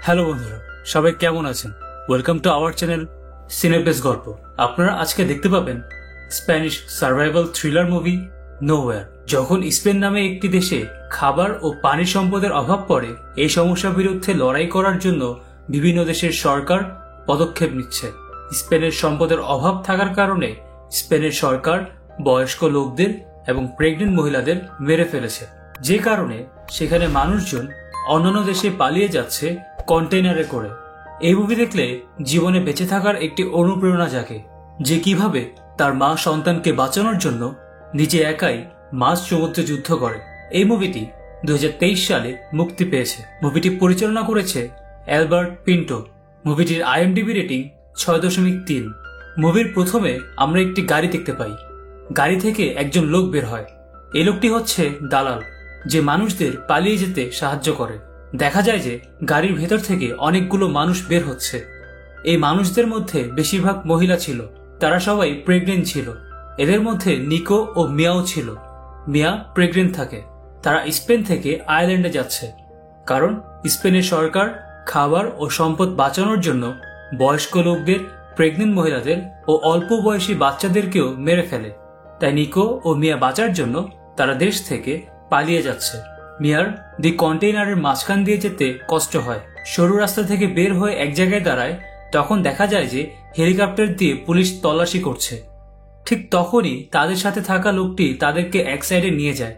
Hello বন্ধুরা, সবাই কেমন আছেন? ওয়েলকাম টু আওয়ার চ্যানেল সিনেবেস গল্প। আপনারা আজকে দেখতে পাবেন Spanish survival thriller movie nowhere. যখন স্পেন নামে একটি দেশে খাবার ও পানি সম্পদের অভাব পড়ে, এই সমস্যার বিরুদ্ধে লড়াই করার জন্য বিভিন্ন দেশের সরকার পদক্ষেপ নিচ্ছে। স্পেনের সম্পদের অভাব থাকার কারণে স্পেনের সরকার বয়স্ক লোকদের এবং প্রেগনেন্ট মহিলাদের মেরে ফেলেছে, যে কারণে সেখানে মানুষজন অন্যান্য দেশে পালিয়ে যাচ্ছে কন্টেইনারে করে। এই মুভি দেখলে জীবনে বেঁচে থাকার একটি অনুপ্রেরণা জাগে, যে কিভাবে তার মা সন্তানকে বাঁচানোর জন্য নিজে একাই মাঝ সমুদ্রে যুদ্ধ করে। এই মুভিটি 2023 সালে মুক্তি পেয়েছে। মুভিটি পরিচালনা করেছে অ্যালবার্ট পিন্টো। মুভিটির IMDb rating 6.3। মুভির প্রথমে আমরা একটি গাড়ি দেখতে পাই। গাড়ি থেকে একজন লোক বের হয়। এই লোকটি হচ্ছে দালাল, যে মানুষদের পালিয়ে যেতে সাহায্য করে। দেখা যায় যে গাড়ির ভেতর থেকে অনেকগুলো মানুষ বের হচ্ছে। এই মানুষদের মধ্যে বেশিরভাগ মহিলা ছিল, তারা সবাই প্রেগনেন্ট ছিল। এদের মধ্যে নিকো ও মিয়াও ছিল। মিয়া প্রেগনেন্ট থাকে। তারা স্পেন থেকে আয়ারল্যান্ডে যাচ্ছে, কারণ স্পেনের সরকার খাবার ও সম্পদ বাঁচানোর জন্য বয়স্ক লোকদের, প্রেগনেন্ট মহিলাদের ও অল্প বয়সী বাচ্চাদেরকেও মেরে ফেলে। তাই নিকো ও মিয়া বাঁচার জন্য তারা দেশ থেকে পালিয়ে যাচ্ছে। মিয়ার দি কন্টেইনারের মাঝখান দিয়ে যেতে কষ্ট হয়। সরু রাস্তা থেকে বের হয়ে এক জায়গায় দাঁড়ায়, তখন দেখা যায় যে হেলিকপ্টার দিয়ে পুলিশ তল্লাশি করছে। ঠিক তখনই তাদের সাথে থাকা লোকটি তাদেরকে এক সাইডে নিয়ে যায়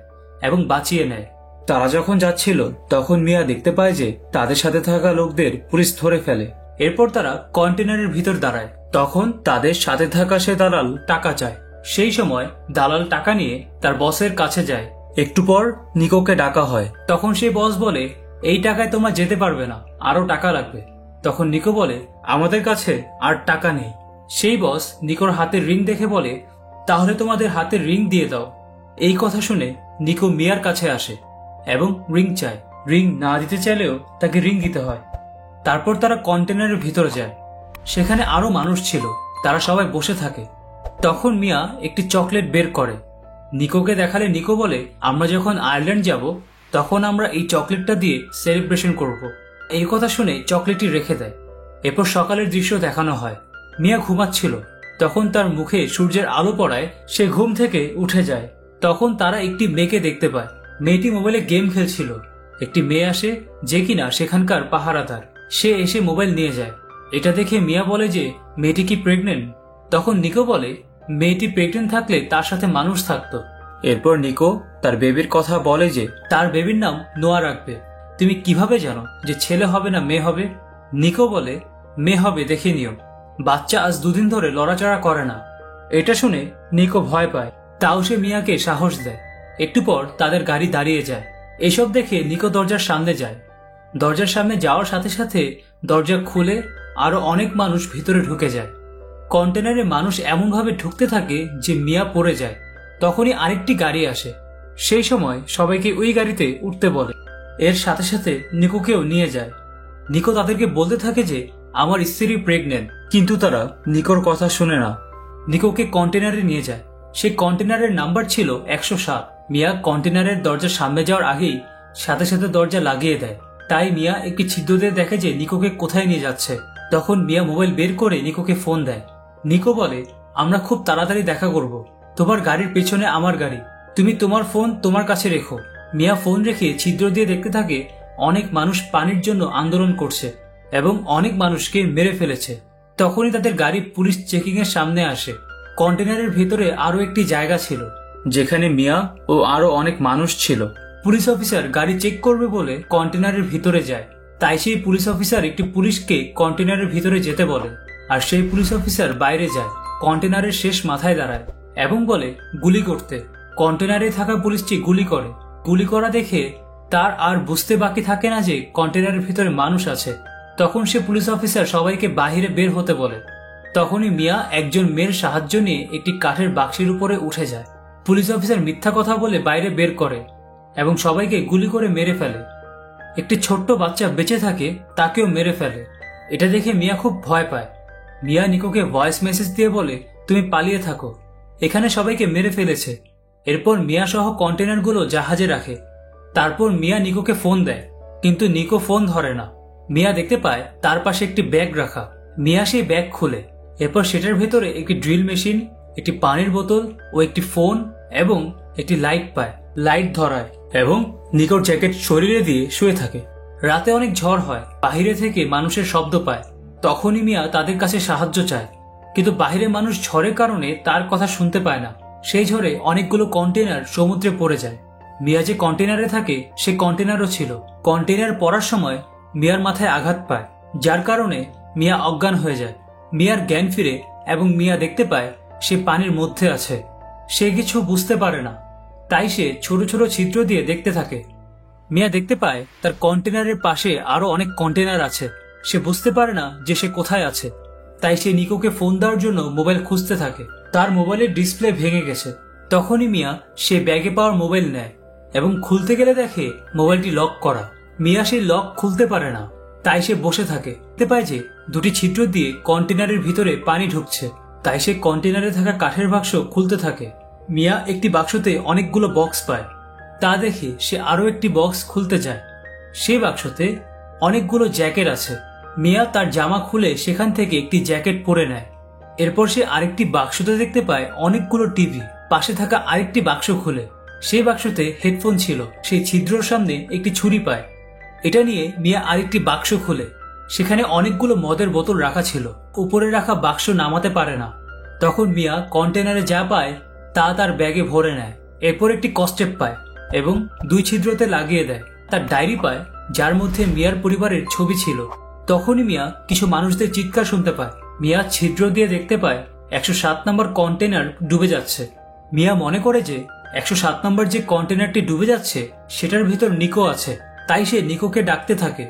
এবং বাঁচিয়ে নেয়। তারা যখন যাচ্ছিল তখন মিয়া দেখতে পায় যে তাদের সাথে থাকা লোকদের পুলিশ ধরে ফেলে। এরপর তারা কন্টেইনারের ভিতর দাঁড়ায়। তখন তাদের সাথে থাকা সে দালাল টাকা চায়। সেই সময় দালাল টাকা নিয়ে তার বসের কাছে যায়। একটু পর নিকোকে ডাকা হয়। তখন সেই বস বলে, এই টাকায় তোমরা যেতে পারবে না, আরো টাকা লাগবে। তখন নিকো বলে, আমাদের কাছে আর টাকা নেই। সেই বস নিকোর হাতের রিং দেখে বলে, তাহলে তোমাদের হাতের রিং দিয়ে দাও। এই কথা শুনে নিকো মিয়ার কাছে আসে এবং রিং চায়। রিং না দিতে চাইলেও তাকে রিং দিতে হয়। তারপর তারা কন্টেনারের ভিতরে যায়। সেখানে আরো মানুষ ছিল, তারা সবাই বসে থাকে। তখন মিয়া একটি চকলেট বের করে। নিকোকে দেখালে নিকো বলে, আমরা যখন আয়ারল্যান্ড যাব তখন আমরা এই চকলেটটা দিয়ে সেলিব্রেশন করব। এই কথা শুনে চকলেটটি রেখে দেয়। এরপর সকালের দৃশ্য দেখানো হয়। মিয়া ঘুমাচ্ছিল, তখন তার মুখে সূর্যের আলো পড়ায় সে ঘুম থেকে উঠে যায়। তখন তারা একটি মেয়েকে দেখতে পায়। মেয়েটি মোবাইলে গেম খেলছিল। একটি মেয়ে আসে, যে কিনা সেখানকার পাহারাদার। সে এসে মোবাইল নিয়ে যায়। এটা দেখে মিয়া বলে যে মেয়েটি কি প্রেগনেন্ট? তখন নিকো বলে, মেয়েটি প্রেগনেন্ট থাকলে তার সাথে মানুষ থাকতো। এরপর নিকো তার বেবির কথা বলে যে তার বেবির নাম নোয়া রাখবে। তুমি কিভাবে জানো যে ছেলে হবে না মেয়ে হবে? নিকো বলে, মেয়ে হবে, দেখে নিও। বাচ্চা আজ 2 দিন ধরে লড়াচড়া করে না। এটা শুনে নিকো ভয় পায়, তাও সে মিয়াকে সাহস দেয়। একটু পর তাদের গাড়ি দাঁড়িয়ে যায়। এসব দেখে নিকো দরজার সামনে যায়। দরজার সামনে যাওয়ার সাথে সাথে দরজা খুলে আরো অনেক মানুষ ভিতরে ঢুকে যায়। কন্টেনারে মানুষ এমনভাবে ঢুকতে থাকে যে মিয়া পড়ে যায়। তখনই আরেকটি গাড়ি আসে। সেই সময় সবাইকে ওই গাড়িতে উঠতে বলে। এর সাথে সাথে নিকোকেও নিয়ে যায়। নিকো তাদেরকে বলতে থাকে যে আমার স্ত্রী প্রেগনেন্ট, কিন্তু তারা নিকোর কথা শুনে না। নিকোকে কন্টেনারে নিয়ে যায়। সেই কন্টেনারের নাম্বার ছিল 107। মিয়া কন্টেনারের দরজার সামনে যাওয়ার আগেই সাথে সাথে দরজা লাগিয়ে দেয়। তাই মিয়া একটি ছিদ্র দিয়ে দেখে যে নিকোকে কোথায় নিয়ে যাচ্ছে। তখন মিয়া মোবাইল বের করে নিকোকে ফোন দেয়। নিকো বলে, আমরা খুব তাড়াতাড়ি দেখা করব। তোমার গাড়ির পেছনে আমার গাড়ি, তুমি তোমার ফোন তোমার কাছে রেখো। মিয়া ফোন রেখে ছিদ্র দিয়ে দেখতে থাকে অনেক মানুষ পানির জন্য আন্দোলন করছে এবং অনেক মানুষকে মেরে ফেলেছে। তখনই তাদের গাড়ি পুলিশ চেকিং এর সামনে আসে। কন্টেনারের ভেতরে আরো একটি জায়গা ছিল, যেখানে মিয়া ও আরো অনেক মানুষ ছিল। পুলিশ অফিসার গাড়ি চেক করবে বলে কন্টেনারের ভিতরে যায়। তাই সেই পুলিশ অফিসার একটি পুলিশকে কন্টেনারের ভিতরে যেতে বলে, আর সেই পুলিশ অফিসার বাইরে যায়, কন্টেনারের শেষ মাথায় দাঁড়ায় এবং বলে গুলি করতে। কন্টেনারে থাকা পুলিশটি গুলি করে। গুলি করা দেখে তার আর বুঝতে বাকি থাকে না যে কন্টেনারের ভিতরে মানুষ আছে। তখন সে পুলিশ অফিসার সবাইকে বাহিরে বের হতে বলে। তখনই মিয়া একজন মেয়ের সাহায্য নিয়ে একটি কাঠের বাক্সের উপরে উঠে যায়। পুলিশ অফিসার মিথ্যা কথা বলে বাইরে বের করে এবং সবাইকে গুলি করে মেরে ফেলে। একটি ছোট্ট বাচ্চা বেঁচে থাকে, তাকেও মেরে ফেলে। এটা দেখে মিয়া খুব ভয় পায়। মিয়া নিকোকে ভয়েস মেসেজ দিয়ে বলে, তুমি পালিয়ে থাকো, এখানে সবাইকে মেরে ফেলেছে। এরপর মিয়া সহ কন্টেনারগুলো জাহাজে রাখে। তারপর মিয়া নিকোকে ফোন দেয়, কিন্তু নিকো ফোন ধরে না। মিয়া দেখতে পায় তার পাশে একটি ব্যাগ রাখা। মিয়া সেই ব্যাগ খুলে এরপর সেটার ভেতরে একটি ড্রিল মেশিন, একটি পানির বোতল ও একটি ফোন এবং একটি লাইট পায়। লাইট ধরায় এবং নিকোর জ্যাকেট শরীরে দিয়ে শুয়ে থাকে। রাতে অনেক ঝড় হয়, বাহিরে থেকে মানুষের শব্দ পায়। তখনই মিয়া তাদের কাছে সাহায্য চায়, কিন্তু বাহিরে মানুষ ঝড়ের কারণে তার কথা শুনতে পায় না। সেই ঝড়ে অনেকগুলো কন্টেনার সমুদ্রে পড়ে যায়। মিয়া যে কন্টেনারে থাকে সে কন্টেনারও ছিল। কন্টেনার পড়ার সময় মিয়ার মাথায় আঘাত পায়, যার কারণে মিয়া অজ্ঞান হয়ে যায়। মিয়ার জ্ঞান ফিরে এবং মিয়া দেখতে পায় সে পানির মধ্যে আছে। সে কিছু বুঝতে পারে না, তাই সে ছোট ছোট ছিদ্র দিয়ে দেখতে থাকে। মিয়া দেখতে পায় তার কন্টেনারের পাশে আরো অনেক কন্টেনার আছে। সে বুঝতে পারে না যে সে কোথায় আছে, তাই সে নিকোকে ফোন দেওয়ার জন্য মোবাইল খুঁজতে থাকে। তার মোবাইলের ডিসপ্লে ভেঙে গেছে। তখনই মিয়া সে ব্যাগে পাওয়ার মোবাইল নেয় এবং খুলতে গেলে দেখে মোবাইলটি লক করা। মিয়া সেই লক খুলতে পারে না, তাই সে বসে থাকে। দেখতে পায় যে দুটি ছিদ্র দিয়ে কন্টেনারের ভিতরে পানি ঢুকছে, তাই সে কন্টেনারে থাকা কাঠের বাক্স খুলতে থাকে। মিয়া একটি বাক্সতে অনেকগুলো বক্স পায়। তা দেখে সে আরো একটি বক্স খুলতে যায়। সেই বাক্সতে অনেকগুলো জ্যাকেট আছে। মিয়া তার জামা খুলে সেখান থেকে একটি জ্যাকেট পরে নেয়। এরপর সে আরেকটি বাক্সতে দেখতে পায় অনেকগুলো টিভি। পাশে থাকা আরেকটি বাক্স খুলে সেই বাক্সতে হেডফোন ছিল। সেই ছিদ্রর সামনে একটি ছুরি পায়। এটা নিয়ে মিয়া আরেকটি বাক্স খুলে সেখানে অনেকগুলো মদের বোতল রাখা ছিল। উপরে রাখা বাক্স নামাতে পারে না। তখন মিয়া কন্টেনারে যা পায় তা তার ব্যাগে ভরে নেয়। এরপর একটি কস্টেপ পায় এবং দুই ছিদ্রতে লাগিয়ে দেয়। তার ডায়েরি পায় যার মধ্যে মিয়ার পরিবারের ছবি ছিল। তখনই মিয়া কিছু মানুষদের চিৎকার শুনতে পায়। মিয়া ছিদ্র দিয়ে দেখতে পায় 107 নম্বর কন্টেনার ডুবে যাচ্ছে। মিয়া মনে করে যে 107 নম্বর যে কন্টেনারটি ডুবে যাচ্ছে সেটার ভিতর নিকো আছে, তাই সে নিকোকে ডাকতে থাকে।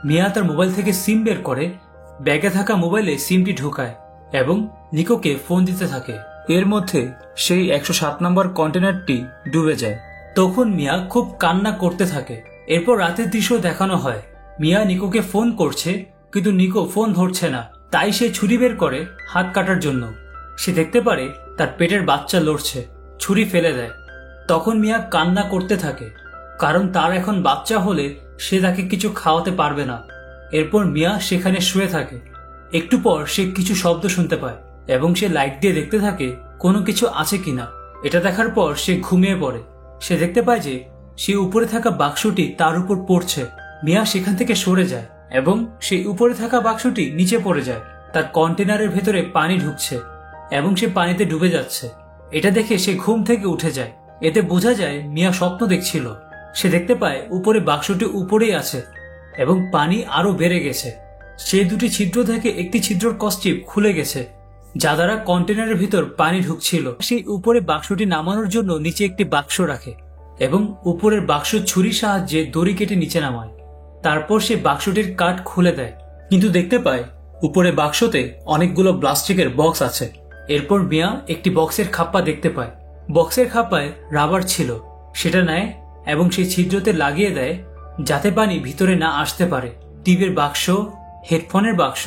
মিয়া তার মোবাইল থেকে সিম বের করে ব্যাগে থাকা মোবাইলে সিমটি ঢোকায় এবং নিকোকে ফোন দিতে থাকে। এর মধ্যে সেই 107 নম্বর কন্টেনারটি ডুবে যায়। তখন মিয়া খুব কান্না করতে থাকে। এরপর রাতের দৃশ্য দেখানো হয়। মিয়া নিকোকে ফোন করছে, কিন্তু নিকো ফোন ধরছে না। তাই সে ছুরি বের করে হাত কাটার জন্য। সে দেখতে পারে তার পেটের বাচ্চা লড়ছে। ছুরি ফেলে দেয়। তখন মিয়া কান্না করতে থাকে, কারণ তার এখন বাচ্চা হলে সে তাকে কিছু খাওয়াতে পারবে না। এরপর মিয়া সেখানে শুয়ে থাকে। একটু পর সে কিছু শব্দ শুনতে পায় এবং সে লাইট দিয়ে দেখতে থাকে কোনো কিছু আছে কিনা। এটা দেখার পর সে ঘুমিয়ে পড়ে। সে দেখতে পায় যে সে উপরে থাকা বাক্সটি তার উপর পড়ছে। মিয়া সেখান থেকে সরে যায় এবং সেই উপরে থাকা বাক্সটি নিচে পড়ে যায়। তার কন্টেনারের ভেতরে পানি ঢুকছে এবং সে পানিতে ডুবে যাচ্ছে। এটা দেখে সে ঘুম থেকে উঠে যায়। এতে বোঝা যায় মিয়া স্বপ্ন দেখছিল। সে দেখতে পায় উপরে বাক্সটি উপরেই আছে এবং পানি আরো বেড়ে গেছে। সে দুটি ছিদ্র থেকে একটি ছিদ্রর কস্টিপ খুলে গেছে, যা দ্বারা কন্টেনারের ভিতর পানি ঢুকছিল। সেই উপরে বাক্সটি নামানোর জন্য নিচে একটি বাক্স রাখে এবং উপরের বাক্স ছুরির সাহায্যে দড়ি কেটে নিচে নামায়। তারপর সে বাক্সটির কাঠ খুলে দেয়, কিন্তু দেখতে পায় উপরে বাক্সতে অনেকগুলো প্লাস্টিকের বক্স আছে। এরপর মিয়া একটি বক্সের খাপ্পা দেখতে পায়। বক্সের খাপ্পায় রাবার ছিল। সেটা নেয় এবং সেই ছিদ্রতে লাগিয়ে দেয় যাতে পানি ভিতরে না আসতে পারে। টিভির বাক্স, হেডফোনের বাক্স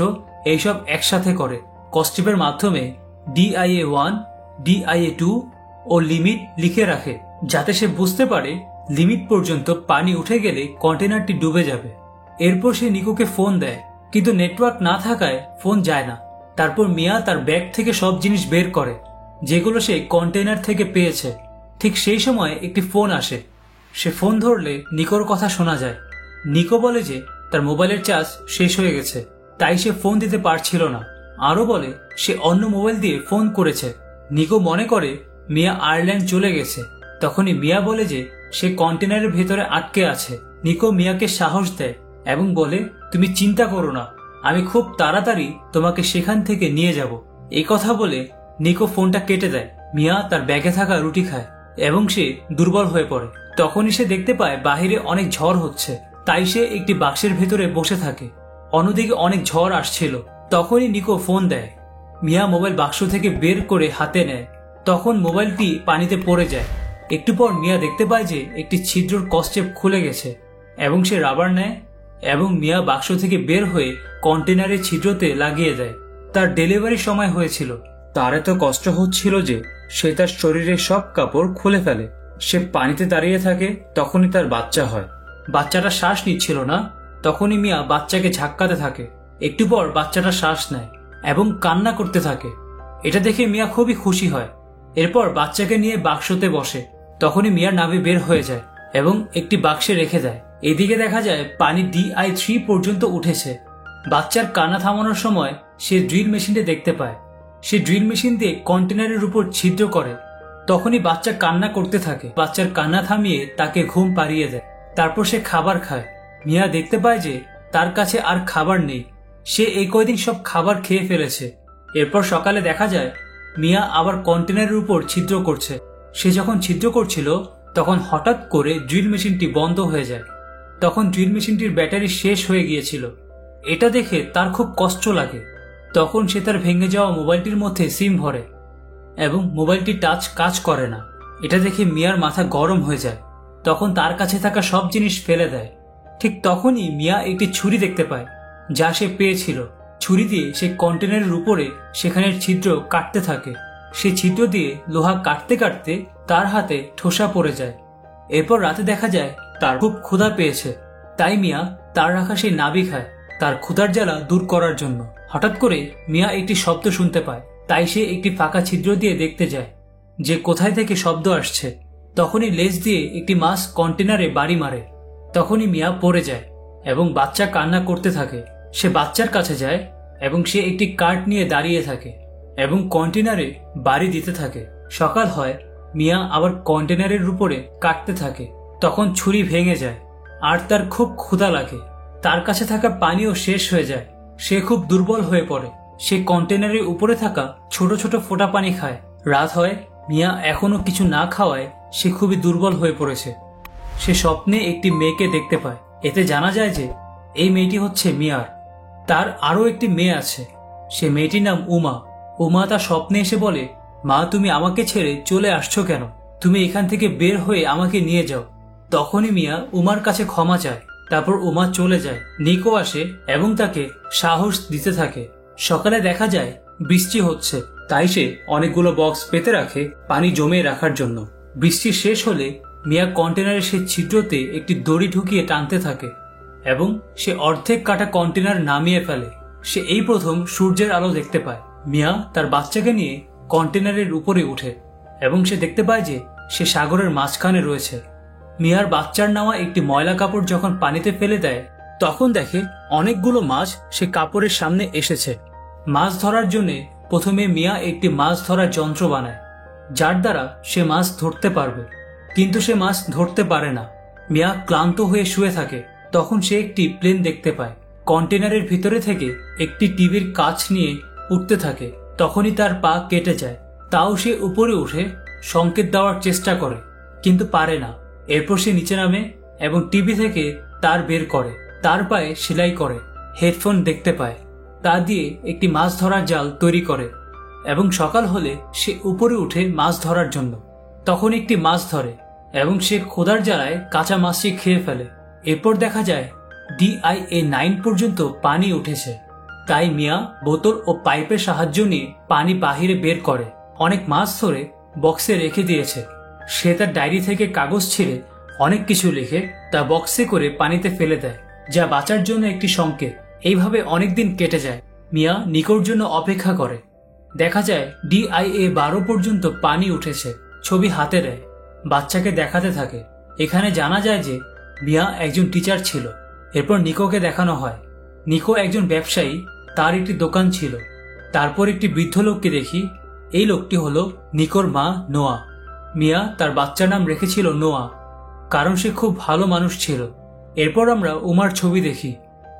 এইসব একসাথে করে কস্টিপের মাধ্যমে DIA1, DIA2 ও লিমিট লিখে রাখে, যাতে সে বুঝতে পারে লিমিট পর্যন্ত পানি উঠে গেলে কন্টেনারটি ডুবে যাবে। এরপর সে নিকোকে ফোন দেয়, কিন্তু নেটওয়ার্ক না থাকায় ফোন যায় না। তারপর মিয়া তার ব্যাগ থেকে সব জিনিস বের করে যেগুলো সে কন্টেনার থেকে পেয়েছে। ঠিক সেই সময় একটি ফোন আসে। সে ফোন ধরলে নিকোর কথা শোনা যায়। নিকো বলে যে তার মোবাইলের চার্জ শেষ হয়ে গেছে, তাই সে ফোন দিতে পারছিল না। আরো বলে সে অন্য মোবাইল দিয়ে ফোন করেছে। নিকো মনে করে মিয়া আয়ারল্যান্ড চলে গেছে। তখনই মিয়া বলে যে সে কন্টেনারের ভেতরে আটকে আছে। নিকো মিয়াকে সাহস দেয় এবং বলে, তুমি চিন্তা করো না, আমি খুব তাড়াতাড়ি তোমাকে সেখান থেকে নিয়ে যাব। এই কথা বলে নিকো ফোনটা কেটে দেয়। মিয়া তার ব্যাগে থাকা রুটি খায় এবং সে দুর্বল হয়ে পড়ে। তখনই সে দেখতে পায় বাহিরে অনেক ঝড় হচ্ছে, তাই সে একটি বাক্সের ভেতরে বসে থাকে। অন্যদিকে অনেক ঝড় আসছিল। তখনই নিকো ফোন দেয়। মিয়া মোবাইল বাক্স থেকে বের করে হাতে নেয়। তখন মোবাইলটি পানিতে পড়ে যায়। একটু পর মিয়া দেখতে পায় যে একটি ছিদ্রর কস্টেপ খুলে গেছে এবং সে রাবার নেয় এবং মিয়া বাক্স থেকে বের হয়ে কন্টেনারের ছিদ্রতে লাগিয়ে দেয়। তার ডেলিভারির সময় হয়েছিল। তার এত কষ্ট হচ্ছিল যে সে তার শরীরের সব কাপড় খুলে ফেলে। সে পানিতে দাঁড়িয়ে থাকে। তখনই তার বাচ্চা হয়। বাচ্চাটা শ্বাস নিচ্ছিল না তখনই মিয়া বাচ্চাকে ঝাক্কাতে থাকে। একটু পর বাচ্চাটা শ্বাস নেয় এবং কান্না করতে থাকে। এটা দেখে মিয়া খুবই খুশি হয়। এরপর বাচ্চাকে নিয়ে বাক্সতে বসে। তখনই মিয়ার নাভি বের হয়ে যায় এবং একটি বাক্সে রেখে দেয়। এদিকে দেখা যায় পানি DI-3 পর্যন্ত উঠেছে। বাচ্চার কান্না থামানোর সময় সে ড্রিল মেশিনটি দেখতে পায়। সে ড্রিল মেশিন দিয়ে কন্টেনারের উপর ছিদ্র করে। তখনই বাচ্চা কান্না করতে থাকে। বাচ্চার কান্না থামিয়ে তাকে ঘুম পাড়িয়ে দেয়। তারপর সে খাবার খায়। মিয়া দেখতে পায় যে তার কাছে আর খাবার নেই। সে এই কয়দিন সব খাবার খেয়ে ফেলেছে। এরপর সকালে দেখা যায় মিয়া আবার কন্টেনারের উপর ছিদ্র করছে। সে যখন ছিদ্র করছিল তখন হঠাৎ করে ড্রিল মেশিনটি বন্ধ হয়ে যায়। তখন ড্রিল মেশিনটির ব্যাটারি শেষ হয়ে গিয়েছিল। এটা দেখে তার খুব কষ্ট লাগে। তখন সে তার ভেঙে যাওয়া মোবাইলটির মধ্যে সিম ভরে এবং মোবাইলটি টাচ কাজ করে না। এটা দেখে মিয়ার মাথা গরম হয়ে যায়। তখন তার কাছে থাকা সব জিনিস ফেলে দেয়। ঠিক তখনই মিয়া একটি ছুরি দেখতে পায় যা সে পেয়েছিল। ছুরি দিয়ে সে কন্টেনারের উপরে সেখানের ছিদ্র কাটতে থাকে। সে ছিদ্র দিয়ে লোহা কাটতে কাটতে তার হাতে ঠোসা পড়ে যায়। এরপর রাতে দেখা যায় তার খুব ক্ষুধা পেয়েছে। তাই মিয়া তার রাখা সেই নাভি খায় তার ক্ষুধার জ্বালা দূর করার জন্য। হঠাৎ করে মিয়া একটি শব্দ শুনতে পায়। তাই সে একটি ফাঁকা ছিদ্র দিয়ে দেখতে যায় যে কোথায় থেকে শব্দ আসছে। তখনই লেজ দিয়ে একটি মাছ কন্টেনারে বাড়ি মারে। তখনই মিয়া পড়ে যায় এবং বাচ্চা কান্না করতে থাকে। সে বাচ্চার কাছে যায় এবং সে একটি কার্ট নিয়ে দাঁড়িয়ে থাকে এবং কন্টেনারে বাড়ি দিতে থাকে। সকাল হয়। মিয়া আবার কন্টেনারের উপরে কাটতে থাকে। তখন ছুরি ভেঙে যায় আর তার খুব ক্ষুধা লাগে। তার কাছে থাকা পানিও শেষ হয়ে যায়। সে খুব দুর্বল হয়ে পড়ে। সে কন্টেনারের উপরে থাকা ছোট ছোট ফোঁটা পানি খায়। রাত হয়। মিয়া এখনো কিছু না খাওয়ায় সে খুবই দুর্বল হয়ে পড়েছে। সে স্বপ্নে একটি মেয়েকে দেখতে পায়। এতে জানা যায় যে এই মেয়েটি হচ্ছে মিয়ার। তার আরও একটি মেয়ে আছে। সে মেয়েটির নাম উমা। উমা তার স্বপ্নে এসে বলে, মা তুমি আমাকে ছেড়ে চলে আসছো কেন? তুমি এখান থেকে বের হয়ে আমাকে নিয়ে যাও। তখনই মিয়া উমার কাছে ক্ষমা চায়। তারপর উমা চলে যায়। নিকো আসে এবং তাকে সাহস দিতে থাকে। সকালে দেখা যায় বৃষ্টি হচ্ছে। তাই সে অনেকগুলো বক্স পেতে রাখে পানি জমে রাখার জন্য। বৃষ্টি শেষ হলে মিয়া কন্টেনারের সেই ছিদ্রতে একটি দড়ি ঢুকিয়ে টানতে থাকে এবং সে অর্ধেক কাটা কন্টেনার নামিয়ে ফেলে। সে এই প্রথম সূর্যের আলো দেখতে পায়। মিয়া তার বাচ্চাকে নিয়ে কন্টেনারের উপরে উঠে এবং সে দেখতে পায় যে সে সাগরের মাঝখানে রয়েছে। মিয়ার বাচ্চার নেওয়া একটি ময়লা কাপড় যখন পানিতে ফেলে দেয় তখন দেখে অনেকগুলো মাছ সে কাপড়ের সামনে এসেছে। মাছ ধরার জন্য প্রথমে মিয়া একটি মাছ ধরার যন্ত্র বানায় যার দ্বারা সে মাছ ধরতে পারবে, কিন্তু সে মাছ ধরতে পারে না। মিয়া ক্লান্ত হয়ে শুয়ে থাকে। তখন সে একটি প্লেন দেখতে পায়। কন্টেনারের ভিতরে থেকে একটি টিভির কাচ নিয়ে উঠতে থাকে। তখনই তার পা কেটে যায়। তাও সে উপরে উঠে সংকেত দেওয়ার চেষ্টা করে কিন্তু পারে না। এরপর সে নিচে নামে এবং টিভি থেকে তার বের করে। তার পায়ে সেলাই করে। হেডফোন দেখতে পায়। তা দিয়ে একটি মাছ ধরার জাল তৈরি করে এবং সকাল হলে সে উপরে উঠে মাছ ধরার জন্য। তখন একটি মাছ ধরে এবং সে ক্ষুধার জ্বালায় কাঁচা মাছটি খেয়ে ফেলে। এরপর দেখা যায় DIA-9 পর্যন্ত পানি উঠেছে। তাই মিয়া বোতল ও পাইপের সাহায্য নিয়ে পানি বাহিরে বের করে। অনেক মাছ ধরে বক্সে রেখে দিয়েছে। সে তার ডায়েরি থেকে কাগজ ছিঁড়ে অনেক কিছু লিখে তা বক্সে করে পানিতে ফেলে দেয়, যা বাঁচার জন্য একটি সংকেত। এইভাবে অনেকদিন কেটে যায়। মিয়া নিকোর জন্য অপেক্ষা করে। দেখা যায় DIA-12 পর্যন্ত পানি উঠেছে। ছবি হাতে নেয়, বাচ্চাকে দেখাতে থাকে। এখানে জানা যায় যে মিয়া একজন টিচার ছিল। এরপর নিকোকে দেখানো হয়। নিকো একজন ব্যবসায়ী, তার একটি দোকান ছিল। তারপর একটি বৃদ্ধ লোককে দেখি। এই লোকটি হলো নিকোর মা নোয়া। মিয়া তার বাচ্চার নাম রেখেছিল নোয়া, কারণ সে খুব ভালো মানুষ ছিল। এরপর আমরা উমার ছবি দেখি।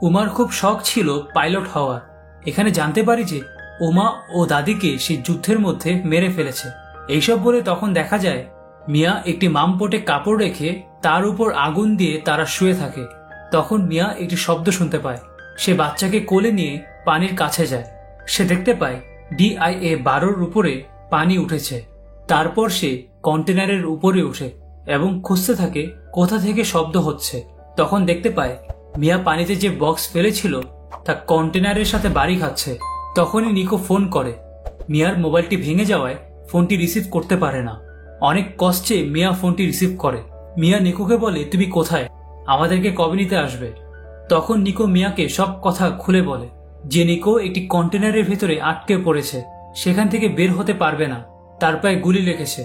উমার খুব শখ ছিল পাইলট হওয়ার। এখানে জানতে পারি যে উমা ও দাদিকে সে যুদ্ধের মধ্যে মেরে ফেলেছে। এইসব বলে তখন দেখা যায় মিয়া একটি মামপটে কাপড় রেখে তার উপর আগুন দিয়ে তারা শুয়ে থাকে। তখন মিয়া একটি শব্দ শুনতে পায়। সে বাচ্চাকে কোলে নিয়ে পানির কাছে যায়। সে দেখতে পায় DIA-12 উপরে পানি উঠেছে। তারপর সে কন্টেনারের উপরে উঠে এবং খুঁজতে থাকে কোথা থেকে শব্দ হচ্ছে। তখন দেখতে পায় মিয়া পানিতে যে বক্স ফেলেছিল তা কন্টেনারের সাথে বাড়ি খাচ্ছে। তখনই নিকো ফোন করে। মিয়ার মোবাইলটি ভেঙে যাওয়ায় ফোনটি রিসিভ করতে পারে না। অনেক কষ্টে মিয়া ফোনটি রিসিভ করে। মিয়া নিকোকে বলে, তুমি কোথায়? আমাদেরকে কবে নিতে আসবে? তখন নিকো মিয়াকে সব কথা খুলে বলে যে নিকো একটি কন্টেনারের ভিতরে আটকে পড়েছে, সেখান থেকে বের হতে পারবে না, তার পায়ে গুলি লেগেছে।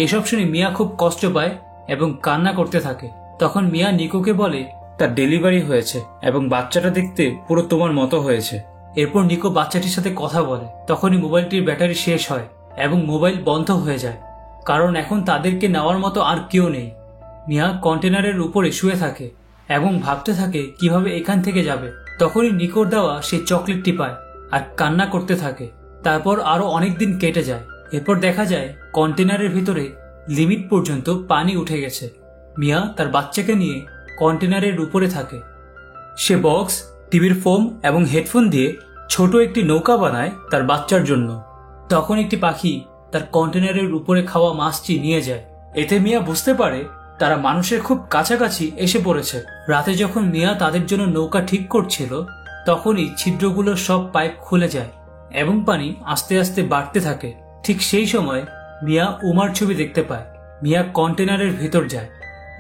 এসব শুনে মিয়া খুব কষ্ট পায় এবং কান্না করতে থাকে। তখন মিয়া নিকোকে বলে তার ডেলিভারি হয়েছে এবং বাচ্চাটা দেখতে পুরো তোমার মতো হয়েছে। এরপর নিকো বাচ্চাটির সাথে কথা বলে। তখনই মোবাইলটির ব্যাটারি শেষ হয় এবং মোবাইল বন্ধ হয়ে যায়, কারণ এখন তাদেরকে নেওয়ার মতো আর কেউ নেই। মিয়া কন্টেনারের উপরে শুয়ে থাকে এবং ভাবতে থাকে কিভাবে এখান থেকে যাবে। তখনই নিকোর দেওয়া সেই চকলেটটি পায় আর কান্না করতে থাকে। তারপর আরো অনেক দিন কেটে যায়। এরপর দেখা যায় কন্টেনারের ভিতরে লিমিট পর্যন্ত পানি উঠে গেছে। মিয়া তার বাচ্চাকে নিয়ে কন্টেনারের উপরে থাকে। সে বক্স, টিভির ফোম এবং হেডফোন দিয়ে ছোট একটি নৌকা বানায় তার বাচ্চার জন্য। তখন একটি পাখি তার কন্টেনারের উপরে খাওয়া মাছটি নিয়ে যায়। এতে মিয়া বুঝতে পারে তারা মানুষের খুব কাছাকাছি এসে পড়েছে। রাতে যখন মিয়া তাদের জন্য নৌকা ঠিক করছিল, তখনই ছিদ্রগুলোর সব পাইপ খুলে যায় এবং পানি আস্তে আস্তে বাড়তে থাকে। ঠিক সেই সময় মিয়া উমার ছবি দেখতে পায়। মিয়া কন্টেনারের ভেতর যায়।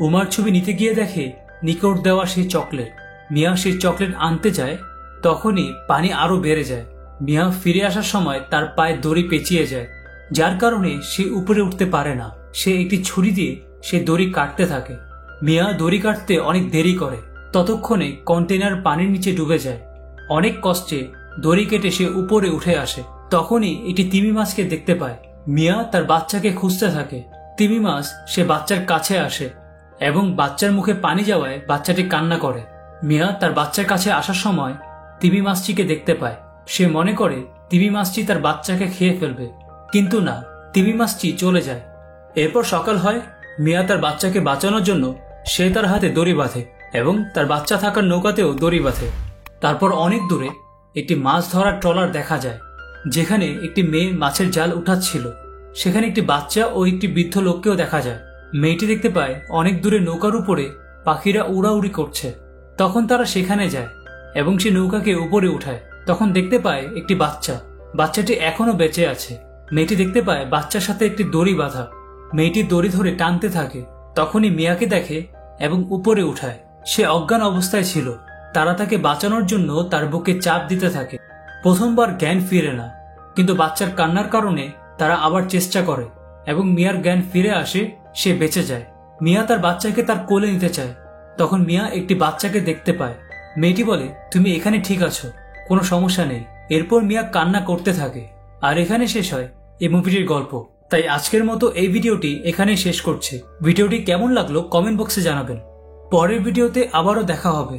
উমার ছবি নিতে গিয়ে দেখে নিকোর দেওয়া সেই চকলেট। মিয়া সেই চকলেট আনতে যায়, তখনই পানি আরো বেড়ে যায়। মিয়া ফিরে আসার সময় তার পায়ে দড়ি পেঁচিয়ে যায়, যার কারণে সে উপরে উঠতে পারে না। সে একটি ছুরি দিয়ে সে দড়ি কাটতে থাকে। মিয়া দড়ি কাটতে অনেক দেরি করে। ততক্ষণে কন্টেনার পানির নিচে ডুবে যায়। অনেক কষ্টে দড়ি কেটে সে উপরে উঠে আসে। তখনই একটি তিমি মাছকে দেখতে পায়। মিয়া তার বাচ্চাকে খুঁজতে থাকে। তিমি মাছ সে বাচ্চার কাছে আসে এবং বাচ্চার মুখে পানি যাওয়ায় বাচ্চাটি কান্না করে। মিয়া তার বাচ্চার কাছে আসার সময় তিমি মাছটিকে দেখতে পায়। সে মনে করে তিমি মাছটি তার বাচ্চাকে খেয়ে ফেলবে, কিন্তু না, তিমি মাছটি চলে যায়। এরপর সকাল হয়। মিয়া তার বাচ্চাকে বাঁচানোর জন্য সে তার হাতে দড়ি বাঁধে এবং তার বাচ্চা থাকার নৌকাতেও দড়ি বাঁধে। তারপর অনেক দূরে একটি মাছ ধরার ট্রলার দেখা যায়, যেখানে একটি মেয়ে মাছের জাল উঠাচ্ছিল। সেখানে একটি বাচ্চা ও একটি বৃদ্ধ লোককেও দেখা যায়। মেয়েটি দেখতে পায় অনেক দূরে নৌকার উপরে পাখিরা উড়াউড়ি করছে। তখন তারা সেখানে যায় এবং সে নৌকাকে উপরে উঠায়। তখন দেখতে পায় একটি বাচ্চা। বাচ্চাটি এখনো বেঁচে আছে। মেয়েটি দেখতে পায় বাচ্চার সাথে একটি দড়ি বাঁধা। মেয়েটি দড়ি ধরে টানতে থাকে। তখনই মিয়াকে দেখে এবং উপরে উঠায়। সে অজ্ঞান অবস্থায় ছিল। তারা তাকে বাঁচানোর জন্য তার বুকে চাপ দিতে থাকে। প্রথমবার জ্ঞান ফিরে না, কিন্তু বাচ্চার কান্নার কারণে তারা আবার চেষ্টা করে এবং মিয়ার জ্ঞান ফিরে আসে। সে বেঁচে যায়। মিয়া তার বাচ্চাকে তার কোলে নিতে চায়। তখন মিয়া একটি বাচ্চাকে দেখতে পায়। মেয়েটি বলে, তুমি এখানে ঠিক আছো, কোনো সমস্যা নেই। এরপর মিয়া কান্না করতে থাকে। আর এখানে শেষ হয় এই মুভিটির গল্প। তাই আজকের মতো এই ভিডিওটি এখানেই শেষ করছি। ভিডিওটি কেমন লাগলো কমেন্ট বক্সে জানাবেন। পরের ভিডিওতে আবারও দেখা হবে।